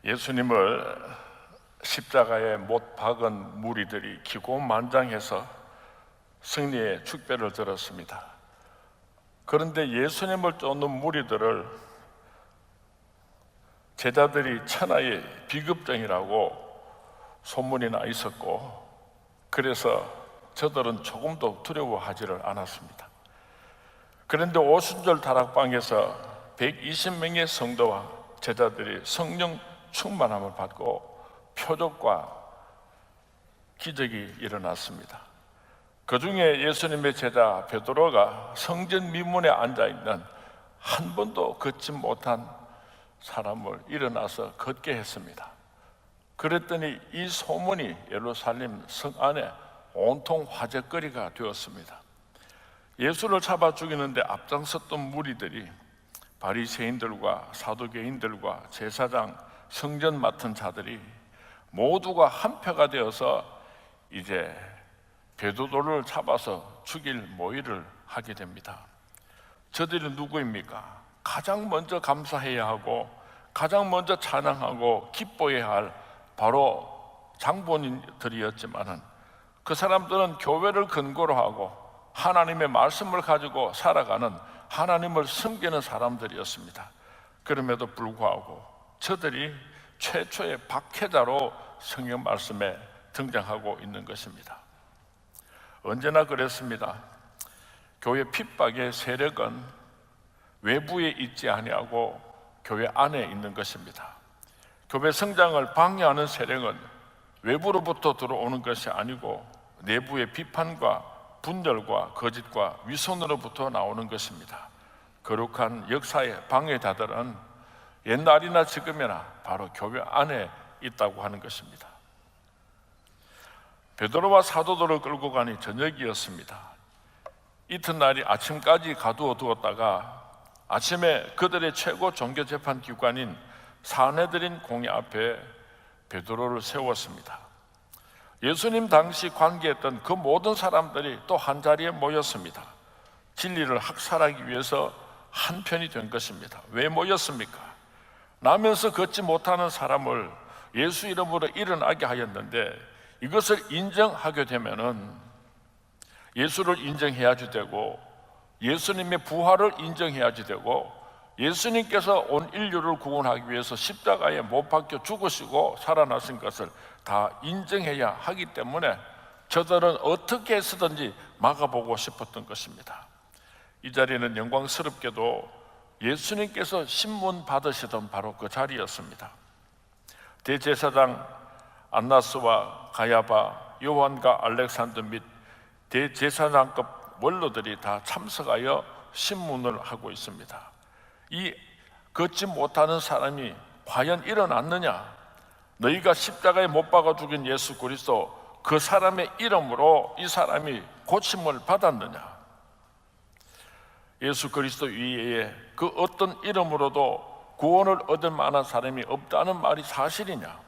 예수님을 십자가에 못 박은 무리들이 기고만장해서 승리의 축배를 들었습니다. 그런데 예수님을 쫓는 무리들을 제자들이 천하의 비급정이라고 소문이 나 있었고, 그래서 저들은 조금도 두려워하지를 않았습니다. 그런데 오순절 다락방에서 120명의 성도와 제자들이 성령 충만함을 받고 표적과 기적이 일어났습니다. 그 중에 예수님의 제자 베드로가 성전 미문에 앉아있는 한 번도 걷지 못한 사람을 일어나서 걷게 했습니다. 그랬더니 이 소문이 예루살렘 성 안에 온통 화제거리가 되었습니다. 예수를 잡아 죽이는데 앞장섰던 무리들이 바리새인들과 사두개인들과 제사장, 성전 맡은 자들이 모두가 한표가 되어서 이제 베드로를 잡아서 죽일 모의를 하게 됩니다. 저들이 누구입니까? 가장 먼저 감사해야 하고 가장 먼저 찬양하고 기뻐해야 할 바로 장본인들이었지만은, 그 사람들은 교회를 근거로 하고 하나님의 말씀을 가지고 살아가는, 하나님을 섬기는 사람들이었습니다. 그럼에도 불구하고 저들이 최초의 박해자로 성경 말씀에 등장하고 있는 것입니다. 언제나 그랬습니다. 교회 핍박의 세력은 외부에 있지 아니하고 교회 안에 있는 것입니다. 교회 성장을 방해하는 세력은 외부로부터 들어오는 것이 아니고 내부의 비판과 분열과 거짓과 위선으로부터 나오는 것입니다. 거룩한 역사의 방해자들은 옛날이나 지금이나 바로 교회 안에 있다고 하는 것입니다. 베드로와 사도들을 끌고 가니 저녁이었습니다. 이튿날이 아침까지 가두어 두었다가 아침에 그들의 최고 종교재판기관인 산헤드린 공회 앞에 베드로를 세웠습니다. 예수님 당시 관계했던 그 모든 사람들이 또 한자리에 모였습니다. 진리를 학살하기 위해서 한편이 된 것입니다. 왜 모였습니까? 나면서 걷지 못하는 사람을 예수 이름으로 일어나게 하였는데, 이것을 인정하게 되면은 예수를 인정해야지 되고, 예수님의 부활을 인정해야지 되고, 예수님께서 온 인류를 구원하기 위해서 십자가에 못 박혀 죽으시고 살아나신 것을 다 인정해야 하기 때문에 저들은 어떻게 해서든지 막아보고 싶었던 것입니다. 이 자리는 영광스럽게도 예수님께서 신문 받으시던 바로 그 자리였습니다. 대제사장 안나스와 가야바, 요한과 알렉산더 및 대제사장급 원로들이 다 참석하여 신문을 하고 있습니다. 이 걷지 못하는 사람이 과연 일어났느냐? 너희가 십자가에 못 박아 죽인 예수 그리스도, 그 사람의 이름으로 이 사람이 고침을 받았느냐? 예수 그리스도 위에 그 어떤 이름으로도 구원을 얻을 만한 사람이 없다는 말이 사실이냐?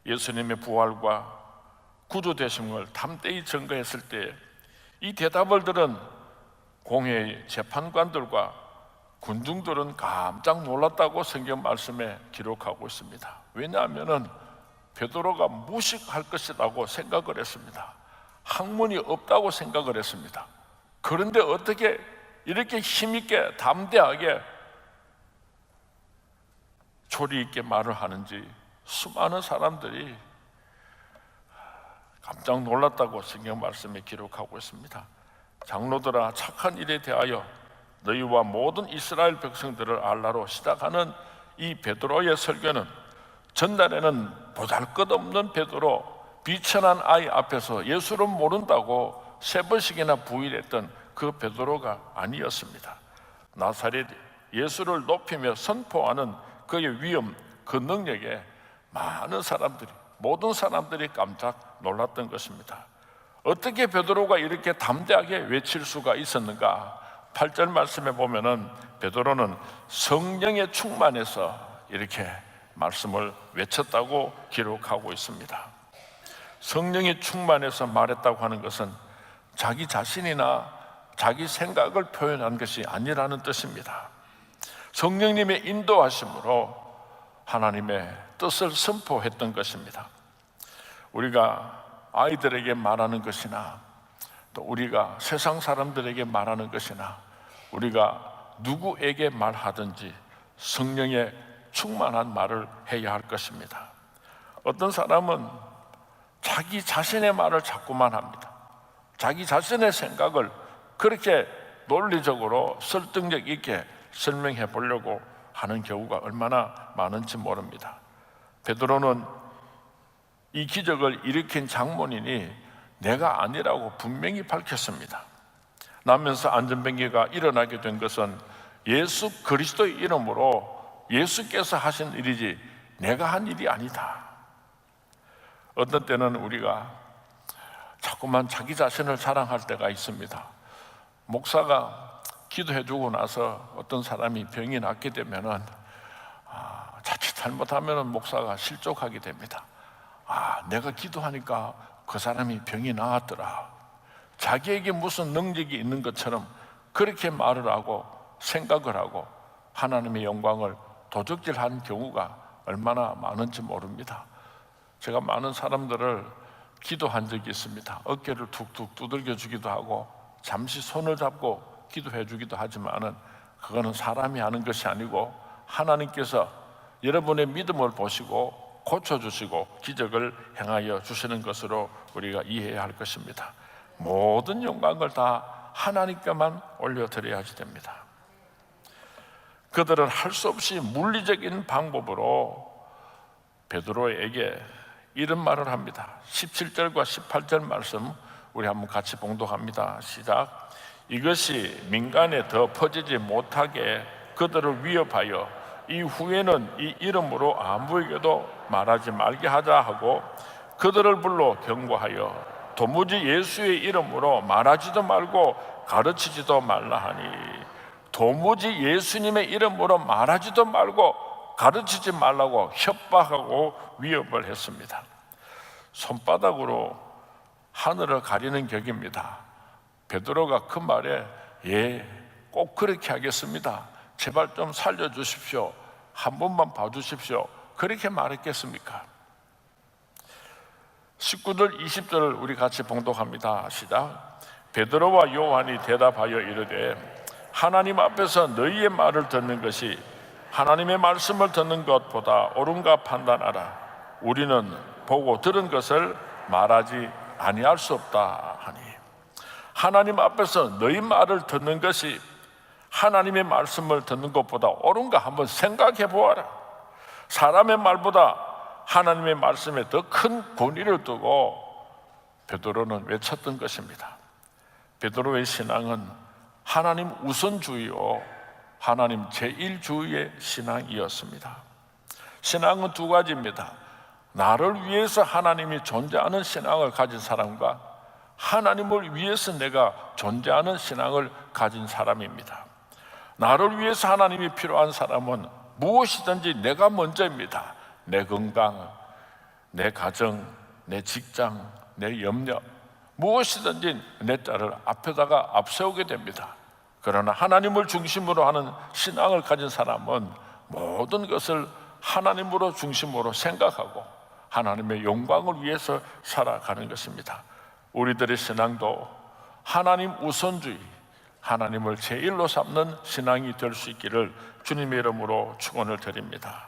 예수님의 부활과 구주되심을 담대히 증거했을 때 이 대답을 들은 공회의 재판관들과 군중들은 깜짝 놀랐다고 성경 말씀에 기록하고 있습니다. 왜냐하면 베드로가 무식할 것이라고 생각을 했습니다. 학문이 없다고 생각을 했습니다. 그런데 어떻게 이렇게 힘있게 담대하게 조리 있게 말을 하는지 수많은 사람들이 깜짝 놀랐다고 성경 말씀에 기록하고 있습니다. 장로들아, 착한 일에 대하여 너희와 모든 이스라엘 백성들을 알라로 시작하는 이 베드로의 설교는 전날에는 보잘것없는 베드로, 비천한 아이 앞에서 예수를 모른다고 3번씩이나 부인했던 그 베드로가 아니었습니다. 나사렛 예수를 높이며 선포하는 그의 위엄, 그 능력에 많은 사람들이, 모든 사람들이 깜짝 놀랐던 것입니다. 어떻게 베드로가 이렇게 담대하게 외칠 수가 있었는가? 8절 말씀에 보면은 베드로는 성령에 충만해서 이렇게 말씀을 외쳤다고 기록하고 있습니다. 성령에 충만해서 말했다고 하는 것은 자기 자신이나 자기 생각을 표현한 것이 아니라는 뜻입니다. 성령님의 인도하심으로 하나님의 뜻을 선포했던 것입니다. 우리가 아이들에게 말하는 것이나 또 우리가 세상 사람들에게 말하는 것이나 우리가 누구에게 말하든지 성령의 충만한 말을 해야 할 것입니다. 어떤 사람은 자기 자신의 말을 자꾸만 합니다. 자기 자신의 생각을 그렇게 논리적으로 설득력 있게 설명해 보려고 하는 경우가 얼마나 많은지 모릅니다. 베드로는 이 기적을 일으킨 장본인이 내가 아니라고 분명히 밝혔습니다. 나면서 안전병기가 일어나게 된 것은 예수 그리스도의 이름으로 예수께서 하신 일이지 내가 한 일이 아니다. 어떤 때는 우리가 자꾸만 자기 자신을 자랑할 때가 있습니다. 목사가 기도해주고 나서 어떤 사람이 병이 낫게 되면은 자칫 잘못하면은 목사가 실족하게 됩니다. 내가 기도하니까 그 사람이 병이 나았더라. 자기에게 무슨 능력이 있는 것처럼 그렇게 말을 하고 생각을 하고 하나님의 영광을 도적질한 경우가 얼마나 많은지 모릅니다. 제가 많은 사람들을 기도한 적이 있습니다. 어깨를 툭툭 두들겨 주기도 하고 잠시 손을 잡고 기도해 주기도 하지만은 그거는 사람이 하는 것이 아니고 하나님께서 여러분의 믿음을 보시고 고쳐주시고 기적을 행하여 주시는 것으로 우리가 이해해야 할 것입니다. 모든 영광을 다 하나님께만 올려드려야지 됩니다. 그들은 할 수 없이 물리적인 방법으로 베드로에게 이런 말을 합니다. 17절과 18절 말씀 우리 한번 같이 봉독합니다. 시작. 이것이 민간에 더 퍼지지 못하게 그들을 위협하여 이후에는 이 이름으로 아무에게도 말하지 말게 하자 하고 그들을 불러 경고하여 도무지 예수의 이름으로 말하지도 말고 가르치지도 말라 하니, 도무지 예수님의 이름으로 말하지도 말고 가르치지 말라고 협박하고 위협을 했습니다. 손바닥으로 하늘을 가리는 격입니다. 베드로가 그 말에 꼭 그렇게 하겠습니다. 제발 좀 살려주십시오. 한 번만 봐주십시오. 그렇게 말했겠습니까? 19절 20절을 우리 같이 봉독합니다. 시작. 베드로와 요한이 대답하여 이르되 하나님 앞에서 너희의 말을 듣는 것이 하나님의 말씀을 듣는 것보다 옳은가 판단하라. 우리는 보고 들은 것을 말하지 아니할 수 없다 하니, 하나님 앞에서 너희 말을 듣는 것이 하나님의 말씀을 듣는 것보다 옳은가 한번 생각해 보아라. 사람의 말보다 하나님의 말씀에 더 큰 권위를 두고 베드로는 외쳤던 것입니다. 베드로의 신앙은 하나님 우선주의요 하나님 제일주의의 신앙이었습니다. 신앙은 두 가지입니다. 나를 위해서 하나님이 존재하는 신앙을 가진 사람과 하나님을 위해서 내가 존재하는 신앙을 가진 사람입니다. 나를 위해서 하나님이 필요한 사람은 무엇이든지 내가 먼저입니다. 내 건강, 내 가정, 내 직장, 내 염려, 무엇이든지 내 딸을 앞에다가 앞세우게 됩니다. 그러나 하나님을 중심으로 하는 신앙을 가진 사람은 모든 것을 하나님으로 중심으로 생각하고 하나님의 영광을 위해서 살아가는 것입니다. 우리들의 신앙도 하나님 우선주의, 하나님을 제일로 삼는 신앙이 될 수 있기를 주님의 이름으로 축원을 드립니다.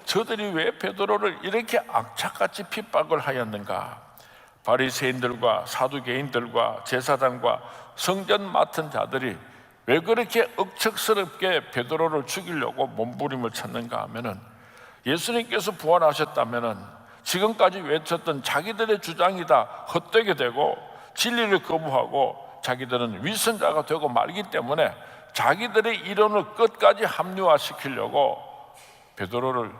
저들이 왜 베드로를 이렇게 악착같이 핍박을 하였는가? 바리새인들과 사두개인들과 제사장과 성전 맡은 자들이 왜 그렇게 억척스럽게 베드로를 죽이려고 몸부림을 쳤는가 하면은, 예수님께서 부활하셨다면은 지금까지 외쳤던 자기들의 주장이 다 헛되게 되고 진리를 거부하고 자기들은 위선자가 되고 말기 때문에 자기들의 이론을 끝까지 합리화시키려고 베드로를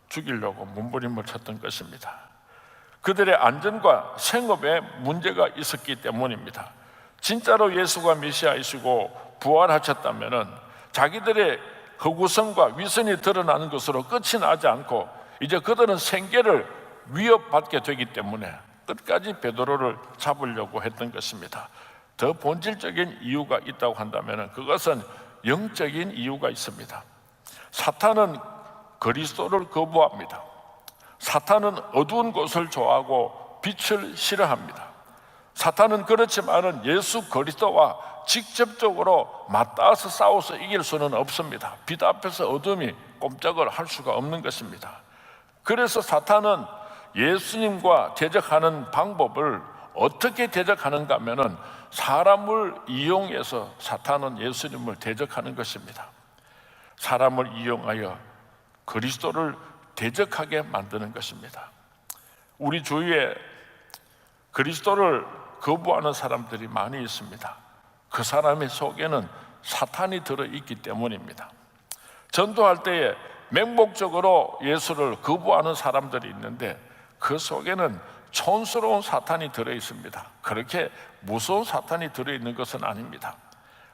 죽이려고 몸부림을 쳤던 것입니다. 그들의 안전과 생업에 문제가 있었기 때문입니다. 진짜로 예수가 메시아이시고 부활하셨다면은 자기들의 허구성과 위선이 드러나는 것으로 끝이 나지 않고 이제 그들은 생계를 위협받게 되기 때문에 끝까지 베드로를 잡으려고 했던 것입니다. 더 본질적인 이유가 있다고 한다면 그것은 영적인 이유가 있습니다. 사탄은 그리스도를 거부합니다. 사탄은 어두운 곳을 좋아하고 빛을 싫어합니다. 사탄은 그렇지만은 예수 그리스도와 직접적으로 맞닿아서 싸워서 이길 수는 없습니다. 빛 앞에서 어둠이 꼼짝을 할 수가 없는 것입니다. 그래서 사탄은 예수님과 대적하는 방법을 어떻게 대적하는가 하면은 사람을 이용해서 사탄은 예수님을 대적하는 것입니다. 사람을 이용하여 그리스도를 대적하게 만드는 것입니다. 우리 주위에 그리스도를 거부하는 사람들이 많이 있습니다. 그 사람의 속에는 사탄이 들어있기 때문입니다. 전도할 때에 맹목적으로 예수를 거부하는 사람들이 있는데 그 속에는 촌스러운 사탄이 들어있습니다. 그렇게 무서운 사탄이 들어있는 것은 아닙니다.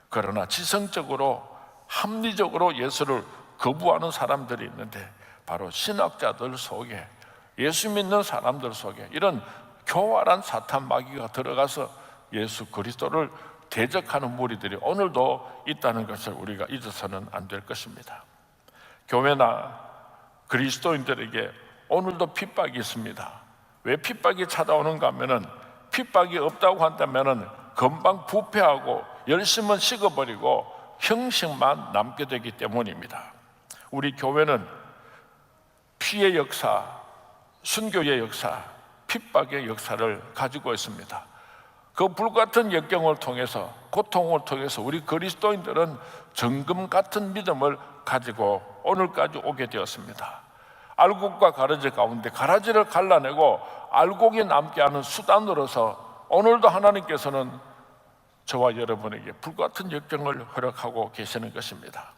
그러나 지성적으로 합리적으로 예수를 거부하는 사람들이 있는데 바로 신학자들 속에, 예수 믿는 사람들 속에 이런 교활한 사탄 마귀가 들어가서 예수 그리스도를 대적하는 무리들이 오늘도 있다는 것을 우리가 잊어서는 안 될 것입니다. 교회나 그리스도인들에게 오늘도 핍박이 있습니다. 왜 핍박이 찾아오는가 하면은, 핍박이 없다고 한다면은 금방 부패하고 열심은 식어버리고 형식만 남게 되기 때문입니다. 우리 교회는 피의 역사, 순교의 역사, 핍박의 역사를 가지고 있습니다. 그 불같은 역경을 통해서, 고통을 통해서 우리 그리스도인들은 정금 같은 믿음을 가지고 오늘까지 오게 되었습니다. 알곡과 가라지 가운데 가라지를 갈라내고 알곡이 남게 하는 수단으로서 오늘도 하나님께서는 저와 여러분에게 불같은 역경을 허락하고 계시는 것입니다.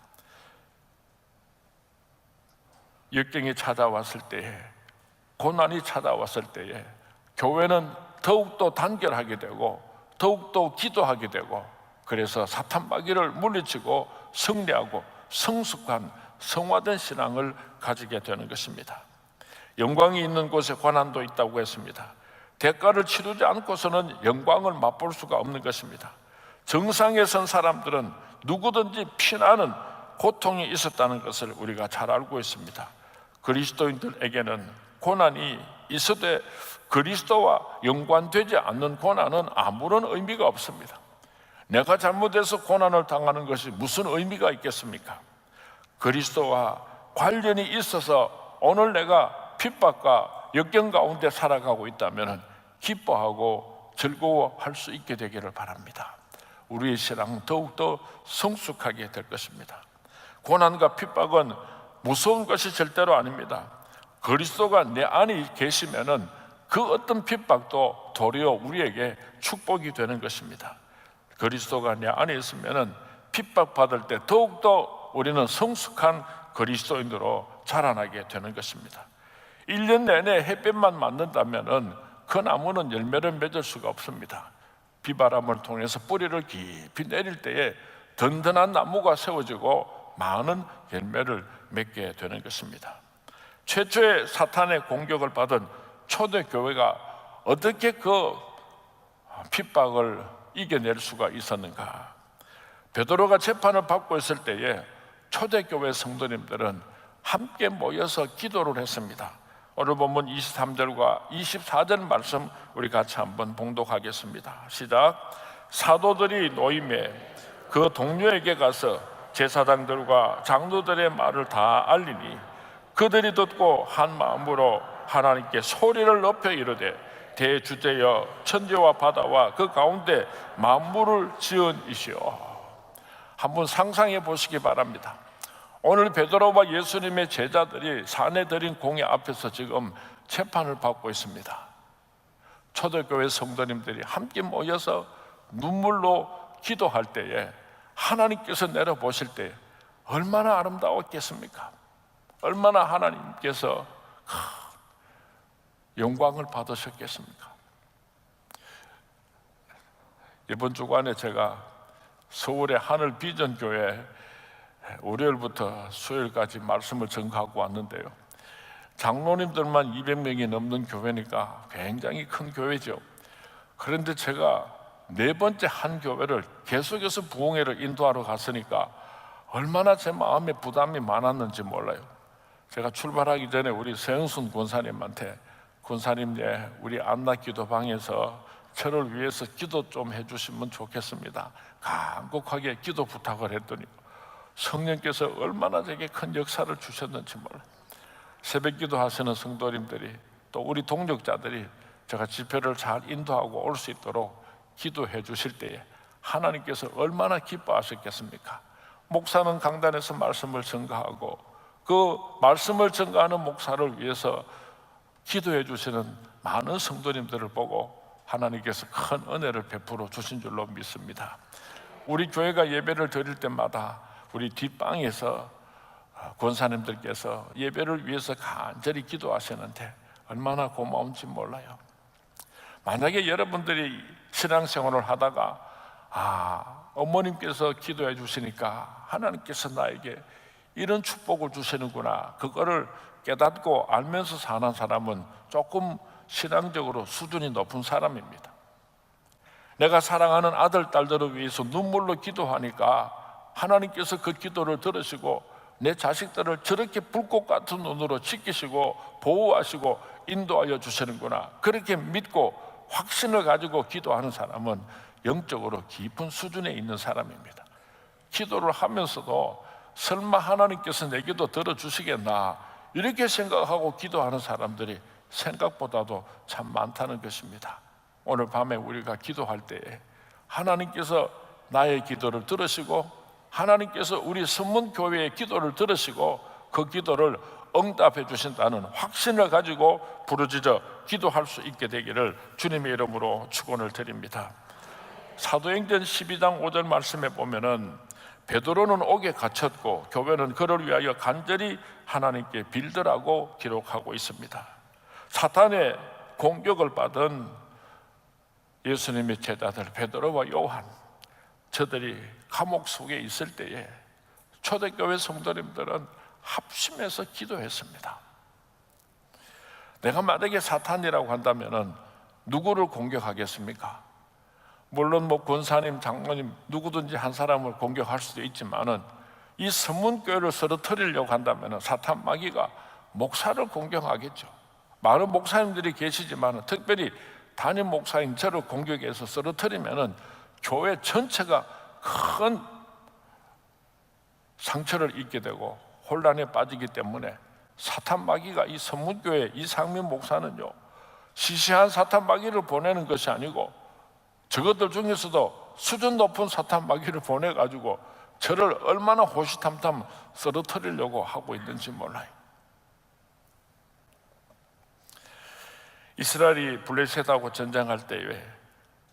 역경이 찾아왔을 때에, 고난이 찾아왔을 때에 교회는 더욱더 단결하게 되고 더욱더 기도하게 되고, 그래서 사탄 마귀를 물리치고 승리하고 성숙한 성화된 신앙을 가지게 되는 것입니다. 영광이 있는 곳에 고난도 있다고 했습니다. 대가를 치르지 않고서는 영광을 맛볼 수가 없는 것입니다. 정상에 선 사람들은 누구든지 피나는 고통이 있었다는 것을 우리가 잘 알고 있습니다. 그리스도인들에게는 고난이 있어도 그리스도와 연관되지 않는 고난은 아무런 의미가 없습니다. 내가 잘못해서 고난을 당하는 것이 무슨 의미가 있겠습니까? 그리스도와 관련이 있어서 오늘 내가 핍박과 역경 가운데 살아가고 있다면 기뻐하고 즐거워할 수 있게 되기를 바랍니다. 우리의 신앙은 더욱더 성숙하게 될 것입니다. 고난과 핍박은 무서운 것이 절대로 아닙니다. 그리스도가 내 안에 계시면은 그 어떤 핍박도 도리어 우리에게 축복이 되는 것입니다. 그리스도가 내 안에 있으면은 핍박받을 때 더욱더 우리는 성숙한 그리스도인으로 자라나게 되는 것입니다. 1년 내내 햇빛만 맞는다면은 그 나무는 열매를 맺을 수가 없습니다. 비바람을 통해서 뿌리를 깊이 내릴 때에 든든한 나무가 세워지고 많은 열매를 맺게 되는 것입니다. 최초의 사탄의 공격을 받은 초대교회가 어떻게 그 핍박을 이겨낼 수가 있었는가? 베드로가 재판을 받고 있을 때에 초대교회 성도님들은 함께 모여서 기도를 했습니다. 오늘 본문 23절과 24절 말씀 우리 같이 한번 봉독하겠습니다. 시작. 사도들이 노임에 그 동료에게 가서 제사장들과 장로들의 말을 다 알리니 그들이 듣고 한 마음으로 하나님께 소리를 높여 이르되 대주제여 천지와 바다와 그 가운데 만물을 지은 이시여. 한번 상상해 보시기 바랍니다. 오늘 베드로와 예수님의 제자들이 사내들인 공회 앞에서 지금 재판을 받고 있습니다. 초대교회 성도님들이 함께 모여서 눈물로 기도할 때에 하나님께서 내려보실 때 얼마나 아름다웠겠습니까? 얼마나 하나님께서 영광을 받으셨겠습니까? 이번 주간에 제가 서울의 하늘 비전 교회 월요일부터 수요일까지 말씀을 전가하고 왔는데요. 장로님들만 200명이 넘는 교회니까 굉장히 큰 교회죠. 그런데 제가 네 번째 한 교회를 계속해서 부흥회를 인도하러 갔으니까 얼마나 제 마음에 부담이 많았는지 몰라요. 제가 출발하기 전에 우리 서영순 권사님한테 권사님, 우리 안나 기도방에서 저를 위해서 기도 좀 해주시면 좋겠습니다. 간곡하게 기도 부탁을 했더니 성령께서 얼마나 제게 큰 역사를 주셨는지 몰라요. 새벽 기도 하시는 성도님들이 또 우리 동력자들이 제가 집회를 잘 인도하고 올 수 있도록 기도해 주실 때에 하나님께서 얼마나 기뻐하셨겠습니까? 목사는 강단에서 말씀을 전가하고 그 말씀을 전가하는 목사를 위해서 기도해 주시는 많은 성도님들을 보고 하나님께서 큰 은혜를 베풀어 주신 줄로 믿습니다. 우리 교회가 예배를 드릴 때마다 우리 뒷방에서 권사님들께서 예배를 위해서 간절히 기도하시는데 얼마나 고마운지 몰라요. 만약에 여러분들이 신앙생활을 하다가 어머님께서 기도해 주시니까 하나님께서 나에게 이런 축복을 주시는구나, 그거를 깨닫고 알면서 사는 사람은 조금 신앙적으로 수준이 높은 사람입니다. 내가 사랑하는 아들, 딸들을 위해서 눈물로 기도하니까 하나님께서 그 기도를 들으시고 내 자식들을 저렇게 불꽃 같은 눈으로 지키시고 보호하시고 인도하여 주시는구나, 그렇게 믿고 확신을 가지고 기도하는 사람은 영적으로 깊은 수준에 있는 사람입니다. 기도를 하면서도 설마 하나님께서 내 기도 들어주시겠나 이렇게 생각하고 기도하는 사람들이 생각보다도 참 많다는 것입니다. 오늘 밤에 우리가 기도할 때에 하나님께서 나의 기도를 들으시고 하나님께서 우리 선문교회의 기도를 들으시고 그 기도를 응답해 주신다는 확신을 가지고 부르짖어 기도할 수 있게 되기를 주님의 이름으로 축원을 드립니다. 사도행전 12장 5절 말씀에 보면은 베드로는 옥에 갇혔고 교회는 그를 위하여 간절히 하나님께 빌더라고 기록하고 있습니다. 사탄의 공격을 받은 예수님의 제자들 베드로와 요한, 저들이 감옥 속에 있을 때에 초대교회 성도님들은 합심해서 기도했습니다. 내가 만약에 사탄이라고 한다면 누구를 공격하겠습니까? 물론 권사님, 장로님 누구든지 한 사람을 공격할 수도 있지만은 이 선문교회를 쓰러뜨리려고 한다면 사탄 마귀가 목사를 공격하겠죠. 많은 목사님들이 계시지만 특별히 담임 목사인 저를 공격해서 쓰러뜨리면 교회 전체가 큰 상처를 입게 되고 혼란에 빠지기 때문에 사탄 마귀가 이 선문교회 이상민 목사는요, 시시한 사탄 마귀를 보내는 것이 아니고 저것들 중에서도 수준 높은 사탄 마귀를 보내가지고 저를 얼마나 호시탐탐 쓰러뜨리려고 하고 있는지 몰라요. 이스라엘이 블레셋하고 전쟁할 때에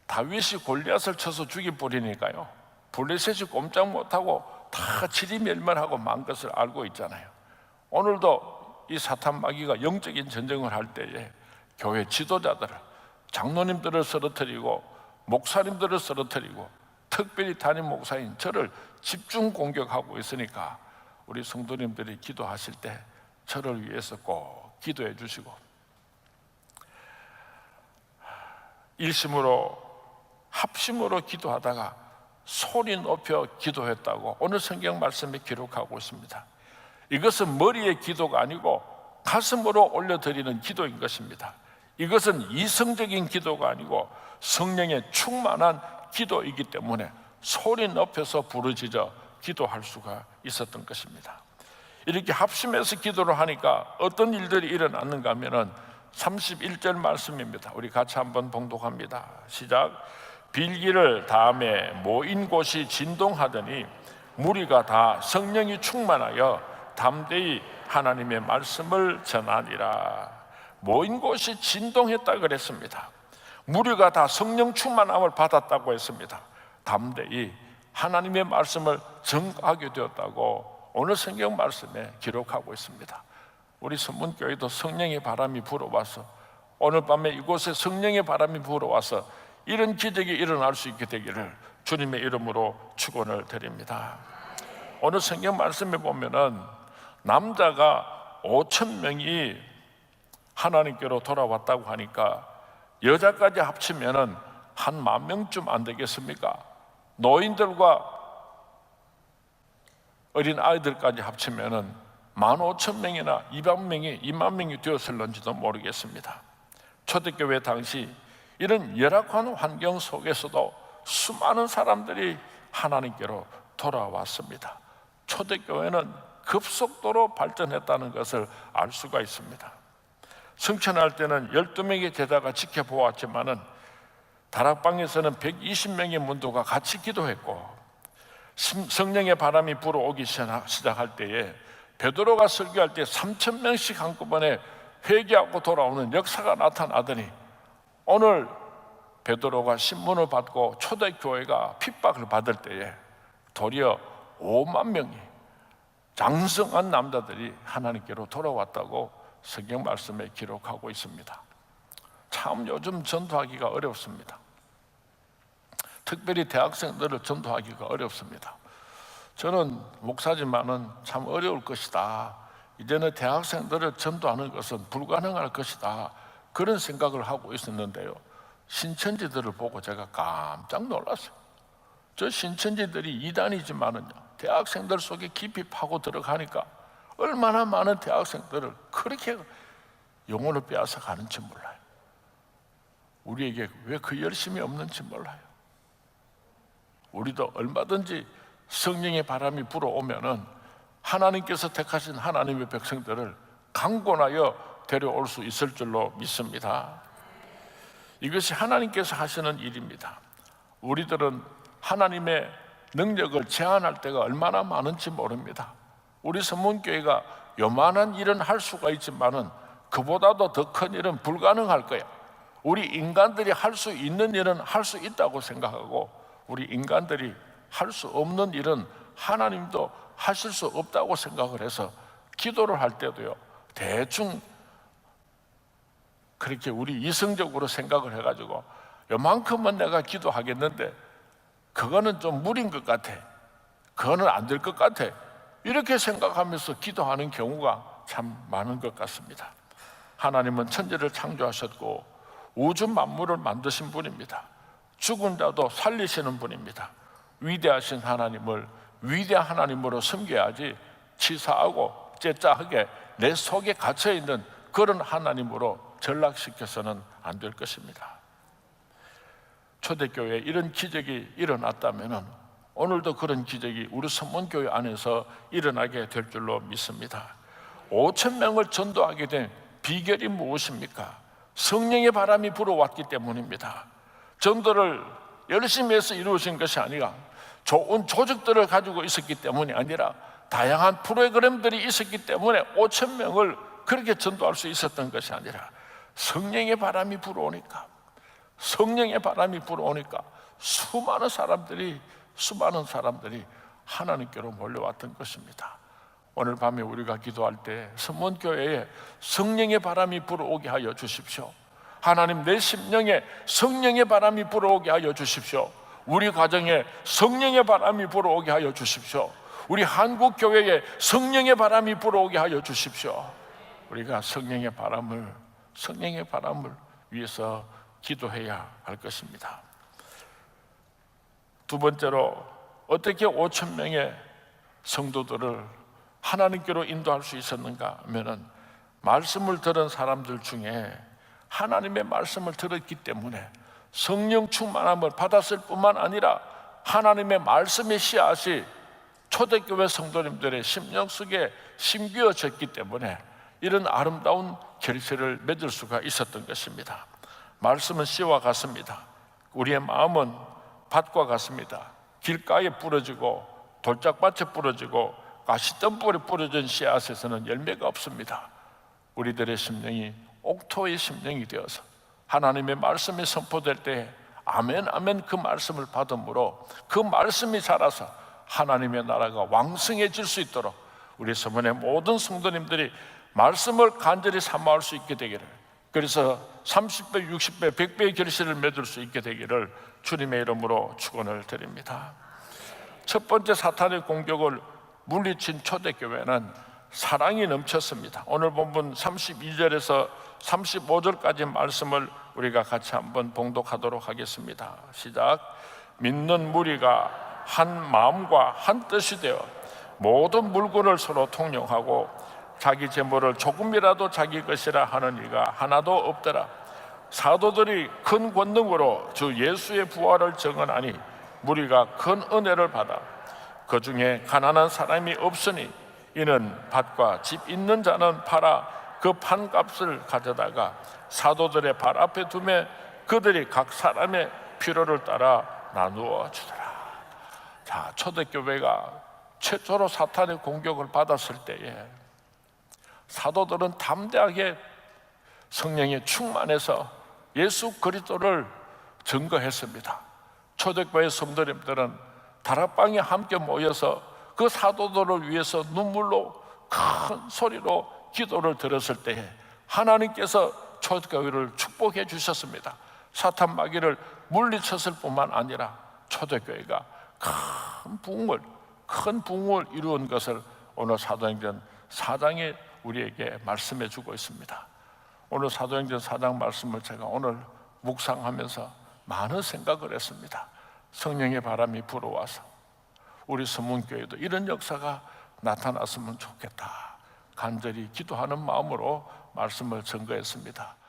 다윗이 골리앗을 쳐서 죽여버리니까요, 블레셋이 꼼짝 못하고 다 지리멸멸하고 만 것을 알고 있잖아요. 오늘도 이 사탄 마귀가 영적인 전쟁을 할 때에 교회 지도자들을, 장로님들을 쓰러뜨리고 목사님들을 쓰러뜨리고 특별히 담임 목사인 저를 집중 공격하고 있으니까 우리 성도님들이 기도하실 때 저를 위해서 꼭 기도해 주시고 일심으로 합심으로 기도하다가 소리 높여 기도했다고 오늘 성경 말씀에 기록하고 있습니다. 이것은 머리의 기도가 아니고 가슴으로 올려드리는 기도인 것입니다. 이것은 이성적인 기도가 아니고 성령에 충만한 기도이기 때문에 소리 높여서 부르짖어 기도할 수가 있었던 것입니다. 이렇게 합심해서 기도를 하니까 어떤 일들이 일어났는가 하면은 31절 말씀입니다. 우리 같이 한번 봉독합니다. 시작. 빌기를 다음에 모인 곳이 진동하더니 무리가 다 성령이 충만하여 담대히 하나님의 말씀을 전하니라. 모인 곳이 진동했다 그랬습니다. 무리가 다 성령 충만함을 받았다고 했습니다. 담대히 하나님의 말씀을 전하게 되었다고 오늘 성경 말씀에 기록하고 있습니다. 우리 선문교회도 성령의 바람이 불어와서 오늘 밤에 이곳에 성령의 바람이 불어와서 이런 기적이 일어날 수 있게 되기를 주님의 이름으로 축원을 드립니다. 오늘 성경 말씀에 보면은 남자가 5,000명이 하나님께로 돌아왔다고 하니까 여자까지 합치면은 한 10,000명쯤 안 되겠습니까? 노인들과 어린 아이들까지 합치면은 15,000명이나 200명이 2만 명이 되었을런지도 모르겠습니다. 초대교회 당시 이런 열악한 환경 속에서도 수많은 사람들이 하나님께로 돌아왔습니다. 초대교회는 급속도로 발전했다는 것을 알 수가 있습니다. 승천할 때는 12명의 제자가 지켜보았지만은 다락방에서는 120명의 문도가 같이 기도했고, 성령의 바람이 불어오기 시작할 때에 베드로가 설교할 때 3,000명씩 한꺼번에 회개하고 돌아오는 역사가 나타나더니, 오늘 베드로가 신문을 받고 초대교회가 핍박을 받을 때에 도리어 5만 명이 장성한 남자들이 하나님께로 돌아왔다고 성경 말씀에 기록하고 있습니다. 참 요즘 전도하기가 어렵습니다. 특별히 대학생들을 전도하기가 어렵습니다. 저는 목사지만은 참 어려울 것이다, 이제는 대학생들을 전도하는 것은 불가능할 것이다, 그런 생각을 하고 있었는데요, 신천지들을 보고 제가 깜짝 놀랐어요. 저 신천지들이 이단이지만은요, 대학생들 속에 깊이 파고 들어가니까 얼마나 많은 대학생들을 그렇게 영혼을 빼앗아 가는지 몰라요. 우리에게 왜 그 열심이 없는지 몰라요. 우리도 얼마든지 성령의 바람이 불어오면은 하나님께서 택하신 하나님의 백성들을 강권하여 데려올 수 있을 줄로 믿습니다. 이것이 하나님께서 하시는 일입니다. 우리들은 하나님의 능력을 제한할 때가 얼마나 많은지 모릅니다. 우리 선문교회가 요만한 일은 할 수가 있지만은 그보다도 더 큰 일은 불가능할 거야. 우리 인간들이 할 수 있는 일은 할 수 있다고 생각하고, 우리 인간들이 할 수 없는 일은 하나님도 하실 수 없다고 생각을 해서 기도를 할 때도요, 대충 그렇게 우리 이성적으로 생각을 해가지고 요만큼은 내가 기도하겠는데 그거는 좀 무리인 것 같아, 그거는 안 될 것 같아, 이렇게 생각하면서 기도하는 경우가 참 많은 것 같습니다. 하나님은 천지를 창조하셨고 우주 만물을 만드신 분입니다. 죽은 자도 살리시는 분입니다. 위대하신 하나님을 위대한 하나님으로 섬겨야지 치사하고 째짜하게 내 속에 갇혀있는 그런 하나님으로 전락시켜서는 안 될 것입니다. 초대교회에 이런 기적이 일어났다면 오늘도 그런 기적이 우리 선문교회 안에서 일어나게 될 줄로 믿습니다. 5,000명을 전도하게 된 비결이 무엇입니까? 성령의 바람이 불어왔기 때문입니다. 전도를 열심히 해서 이루어진 것이 아니라 좋은 조직들을 가지고 있었기 때문이 아니라 다양한 프로그램들이 있었기 때문에 5,000명을 그렇게 전도할 수 있었던 것이 아니라 성령의 바람이 불어오니까, 성령의 바람이 불어오니까 수많은 사람들이 하나님께로 몰려왔던 것입니다. 오늘 밤에 우리가 기도할 때 선문교회에 성령의 바람이 불어오게 하여 주십시오. 하나님, 내 심령에 성령의 바람이 불어오게 하여 주십시오. 우리 가정에 성령의 바람이 불어오게 하여 주십시오. 우리 한국교회에 성령의 바람이 불어오게 하여 주십시오. 우리가 성령의 바람을 위해서 기도해야 할 것입니다. 두 번째로, 어떻게 5,000명의 성도들을 하나님께로 인도할 수 있었는가 하면은, 말씀을 들은 사람들 중에 하나님의 말씀을 들었기 때문에 성령 충만함을 받았을 뿐만 아니라 하나님의 말씀의 씨앗이 초대교회 성도님들의 심령 속에 심겨졌기 때문에 이런 아름다운 결실을 맺을 수가 있었던 것입니다. 말씀은 씨와 같습니다. 우리의 마음은 밭과 같습니다. 길가에 부러지고 돌짝밭에 부러지고 가시덤불에 부러진 씨앗에서는 열매가 없습니다. 우리들의 심령이 옥토의 심령이 되어서 하나님의 말씀이 선포될 때 아멘 아멘 그 말씀을 받음으로 그 말씀이 자라서 하나님의 나라가 왕성해질 수 있도록 우리 서문의 모든 성도님들이 말씀을 간절히 사모할 수 있게 되기를, 그래서 30배, 60배, 100배의 결실을 맺을 수 있게 되기를 주님의 이름으로 축원을 드립니다. 첫 번째 사탄의 공격을 물리친 초대교회는 사랑이 넘쳤습니다. 오늘 본문 32절에서 35절까지 말씀을 우리가 같이 한번 봉독하도록 하겠습니다. 시작. 믿는 무리가 한 마음과 한 뜻이 되어 모든 물건을 서로 통용하고 자기 재물을 조금이라도 자기 것이라 하는 이가 하나도 없더라. 사도들이 큰 권능으로 주 예수의 부활을 증언하니 무리가 큰 은혜를 받아 그 중에 가난한 사람이 없으니 이는 밭과 집 있는 자는 팔아 그 판값을 가져다가 사도들의 발 앞에 두매 그들이 각 사람의 필요를 따라 나누어 주더라. 자, 초대교회가 최초로 사탄의 공격을 받았을 때에 사도들은 담대하게 성령에 충만해서 예수 그리스도를 증거했습니다. 초대교회 성도님들은 다락방에 함께 모여서 그 사도들을 위해서 눈물로 큰 소리로 기도를 들었을 때에 하나님께서 초대교회를 축복해 주셨습니다. 사탄 마귀를 물리쳤을 뿐만 아니라 초대교회가 큰 부흥을 이루은 것을 오늘 사도행전 4장에 우리에게 말씀해 주고 있습니다. 오늘 사도행전 4장 말씀을 제가 오늘 묵상하면서 많은 생각을 했습니다. 성령의 바람이 불어와서 우리 서문교회도 이런 역사가 나타났으면 좋겠다 간절히 기도하는 마음으로 말씀을 전거했습니다.